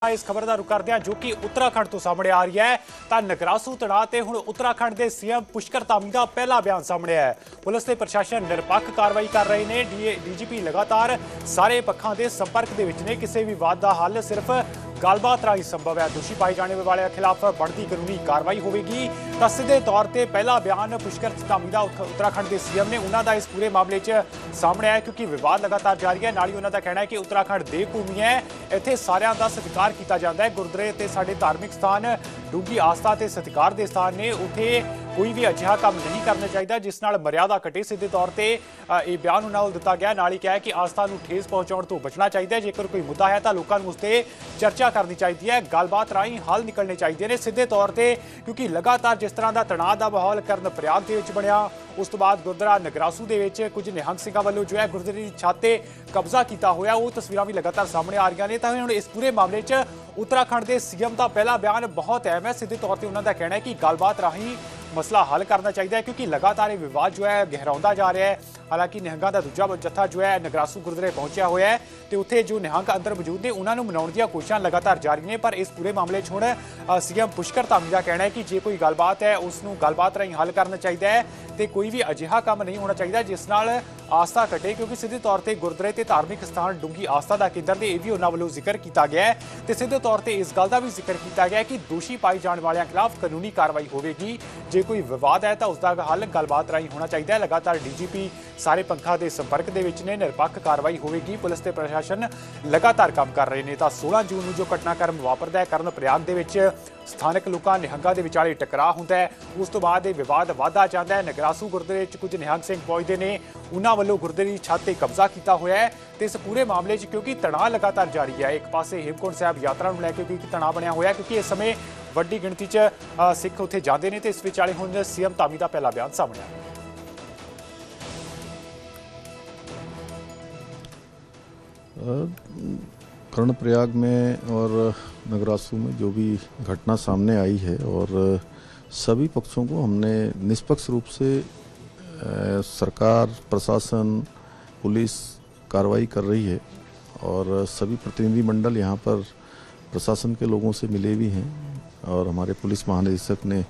इस खबर का रुख करते हैं जो कि उत्तराखंड तो सामने आ रही है तो नगरासू तणाव ते हुण उत्तराखंड के सीएम पुष्कर धामी का पहला बयान सामने है। पुलिस ते प्रशासन निरपक्ष कार्रवाई कर रहे हैं। डीजीपी लगातार सारे पक्षों के संपर्क दे विच ने। किसी भी वाद का हल सिर्फ गलबात राही संभव है। दोषी पाए जाने वाले खिलाफ बढ़ती कानूनी कार्रवाई होगी। तो सीधे तौर पर पहला बयान पुष्कर धामी का उत्तराखंड के सीएम ने उन्होंने इस पूरे मामले सामने आया क्योंकि विवाद लगातार जारी है। नाल ही उन्होंने कहना है कि उत्तराखंड देवभूमि है, इत्थे सारिਆਂ ਦਾ सत्कार किया जाता है। गुरुद्वारे ते साडे धार्मिक स्थान डूंगी आस्था ते सत्कार के स्थान ने, उत्थे कोई भी अजिहा काम नहीं करना चाहिए जिस नाल मर्यादा घटे। सीधे तौर पर यह बयान उन्होंने दिता गया। नाल ही कहा कि आस्था को ठेस पहुंचाने तो बचना चाहिए। जेकर कोई मुद्दा है तो लोगों को उस पर चर्चा करनी चाहिए है, गलबात राही हल निकलने चाहिए ने। सीधे तौर पर क्योंकि लगातार जिस तरह का तनाव का माहौल करन प्रयाग के विच बनया, उस तो बाद गुरुद्वारा नगरासू के विच कुछ निहंग सिंघां वालों जो है गुरुद्वारे की छत ते कब्जा किया होया, वो तस्वीरां भी लगातार सामने आ रही ने। तो हुण इस पूरे मामले च उत्तराखंड के सीएम का पहला बयान बहुत अहम है। सीधे तौर पर उन्होंने कहना है कि गलबात राही मसला हल करना चाहिए क्योंकि लगातार विवाद जो है गहराउंदा जा रहा है। हालांकि निहंगां दा दूजा जत्था जो है नगरासू गुरुद्वारे पहुंचा हुआ है तो उत्थे जो निहंग अंदर मौजूद ने उन्होंने मनाउण दी कोशिशां लगातार जारी ने। पर इस पूरे मामले हुण सीएम पुष्कर धामी का कहना है कि जे कोई गलबात है उसनूं गलबात राही हल करना चाहिए है तो कोई भी अजिहा काम नहीं होना चाहिए जिस नाल आस्था घटे। क्योंकि सीधे तौर पर गुरुद्वारे ते धार्मिक स्थान डूंगी आस्था का केंद्र ने यह भी उन्होंने वालों जिक्र किया गया है। तो सीधे तौर पर इस गल का भी जिक्र किया गया कि दोषी पाई जाने वालों खिलाफ कानूनी कार्रवाई होगी। जे कोई विवाद है तो उसका हल गलबात राही होना चाहिए। लगातार डीजीपी सारे पंखा के संपर्क के विच ने, निरपक्ष कार्रवाई होगी। पुलिस ते प्रशासन लगातार काम कर रहे हैं। तो 16 जून को जो घटनाक्रम वापरता है करन प्रयाग के विच स्थानक लोगों निहंगां दे विचाले टकराव होंदा है, उस तो बाद विवाद वधदा जाता है। नगरासू गुरुद्वारे कुछ निहंग सिंह पहुंचते हैं, उन्होंने वालों गुरुद्वारे की छत पर कब्जा किया हुआ है। तो इस पूरे मामले क्योंकि तनाव लगातार जारी है, एक पासे हेमकुंड साहब यात्रा को लैके क्योंकि तनाव बनया हुआ है क्योंकि इस समय वड्डी गिणती सिख उत्थे जाते हैं। तो इस विचाले हुण सीएम धामी का पहला बयान सामने आया। कर्णप्रयाग में और नगरासू में जो भी घटना सामने आई है और सभी पक्षों को हमने निष्पक्ष रूप से सरकार, प्रशासन, पुलिस कार्रवाई कर रही है और सभी प्रतिनिधि मंडल यहाँ पर प्रशासन के लोगों से मिले भी हैं और हमारे पुलिस महानिदेशक ने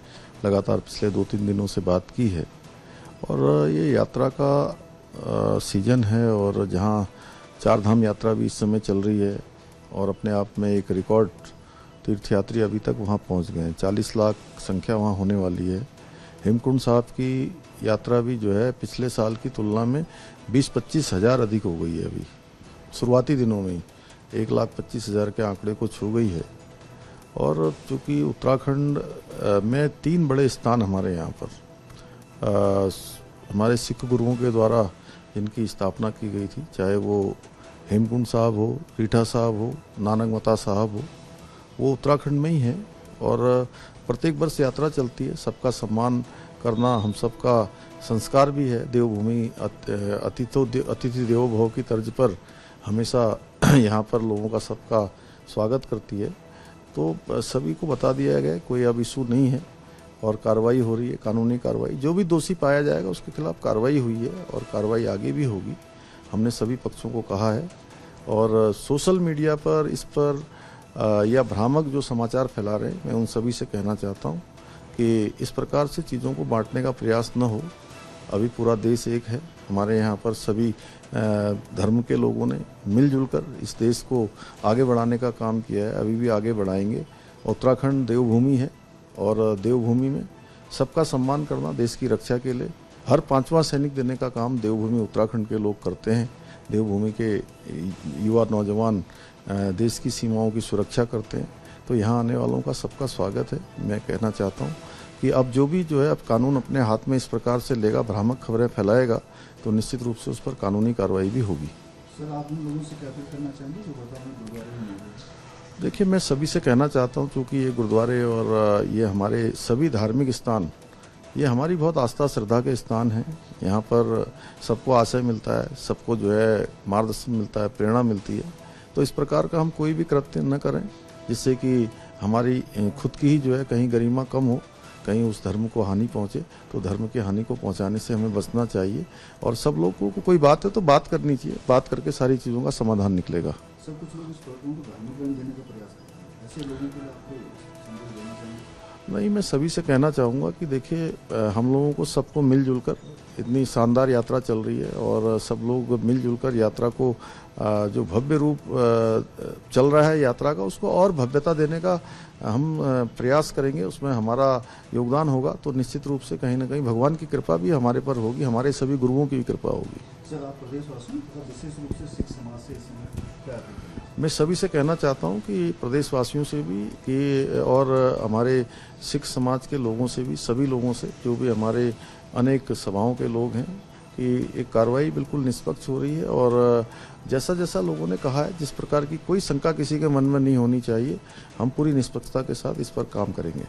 लगातार पिछले 2-3 दिनों से बात की है। और ये यात्रा का सीजन है और जहाँ चार धाम यात्रा भी इस समय चल रही है और अपने आप में एक रिकॉर्ड तीर्थयात्री अभी तक वहाँ पहुँच गए हैं। 40 लाख संख्या वहाँ होने वाली है। हेमकुंड साहब की यात्रा भी जो है पिछले साल की तुलना में 20-25 हज़ार अधिक हो गई है। अभी शुरुआती दिनों में ही 1,25,000 के आंकड़े को छू गई है। और चूँकि उत्तराखंड में 3 बड़े स्थान हमारे यहाँ पर हमारे सिख गुरुओं के द्वारा जिनकी स्थापना की गई थी, चाहे वो हेमकुंड साहब हो, रीठा साहब हो, नानक मता साहब हो, वो उत्तराखंड में ही है। और प्रत्येक वर्ष यात्रा चलती है। सबका सम्मान करना हम सबका संस्कार भी है। देवभूमि अतिथि देवो भव की तर्ज पर हमेशा यहाँ पर लोगों का सबका स्वागत करती है। तो सभी को बता दिया गया कोई अब इशू नहीं है और कार्रवाई हो रही है, कानूनी कार्रवाई। जो भी दोषी पाया जाएगा उसके खिलाफ कार्रवाई हुई है और कार्रवाई आगे भी होगी, हमने सभी पक्षों को कहा है। और सोशल मीडिया पर इस पर या भ्रामक जो समाचार फैला रहे हैं, मैं उन सभी से कहना चाहता हूं कि इस प्रकार से चीज़ों को बांटने का प्रयास न हो। अभी पूरा देश एक है। हमारे यहाँ पर सभी धर्म के लोगों ने मिलजुल कर इस देश को आगे बढ़ाने का काम किया है, अभी भी आगे बढ़ाएंगे। उत्तराखंड देवभूमि है और देवभूमि में सबका सम्मान करना, देश की रक्षा के लिए हर 5वां सैनिक देने का काम देवभूमि उत्तराखंड के लोग करते हैं। देवभूमि के युवा नौजवान देश की सीमाओं की सुरक्षा करते हैं। तो यहाँ आने वालों का सबका स्वागत है। मैं कहना चाहता हूँ कि अब जो है अब कानून अपने हाथ में इस प्रकार से लेगा, भ्रामक खबरें फैलाएगा तो निश्चित रूप से उस पर कानूनी कार्रवाई भी होगी। सर, आप उन लोगों से क्या अपील करना चाहेंगे जो गुरुद्वारे में? देखिए, मैं सभी से कहना चाहता हूँ क्योंकि ये गुरुद्वारे और ये हमारे सभी धार्मिक स्थान, ये हमारी बहुत आस्था श्रद्धा के स्थान हैं। यहाँ पर सबको आश्रय मिलता है, सबको जो है मार्गदर्शन मिलता है, प्रेरणा मिलती है। तो इस प्रकार का हम कोई भी कृत्य न करें जिससे कि हमारी खुद की ही जो है कहीं गरिमा कम हो, कहीं उस धर्म को हानि पहुँचे। तो धर्म की हानि को पहुँचाने से हमें बचना चाहिए और सब लोगों को कोई बात है तो बात करनी चाहिए। बात करके सारी चीज़ों का समाधान निकलेगा। सब कुछ लोग इस प्रॉब्लम को धार्मिक रंग देने का प्रयास करते हैं। से लोगों के लिए आपको संदेश देना चाहेंगे? नहीं, मैं सभी से कहना चाहूँगा कि देखिए हम लोगों को सबको मिलजुल कर, इतनी शानदार यात्रा चल रही है और सब लोग मिलजुल कर यात्रा को जो भव्य रूप चल रहा है यात्रा का, उसको और भव्यता देने का हम प्रयास करेंगे। उसमें हमारा योगदान होगा तो निश्चित रूप से कहीं ना कहीं भगवान की कृपा भी हमारे पर होगी, हमारे सभी गुरुओं की भी कृपा होगी। सर, आप प्रदेशवासियों तथा विशेष रूप से सिख समाज से इस समय क्या अपील करेंगे? मैं सभी से कहना चाहता हूं कि प्रदेशवासियों से भी कि और हमारे सिख समाज के लोगों से भी, सभी लोगों से जो भी हमारे अनेक सभाओं के लोग हैं, कि एक कार्रवाई बिल्कुल निष्पक्ष हो रही है और जैसा जैसा लोगों ने कहा है, जिस प्रकार की कोई शंका किसी के मन में नहीं होनी चाहिए, हम पूरी निष्पक्षता के साथ इस पर काम करेंगे।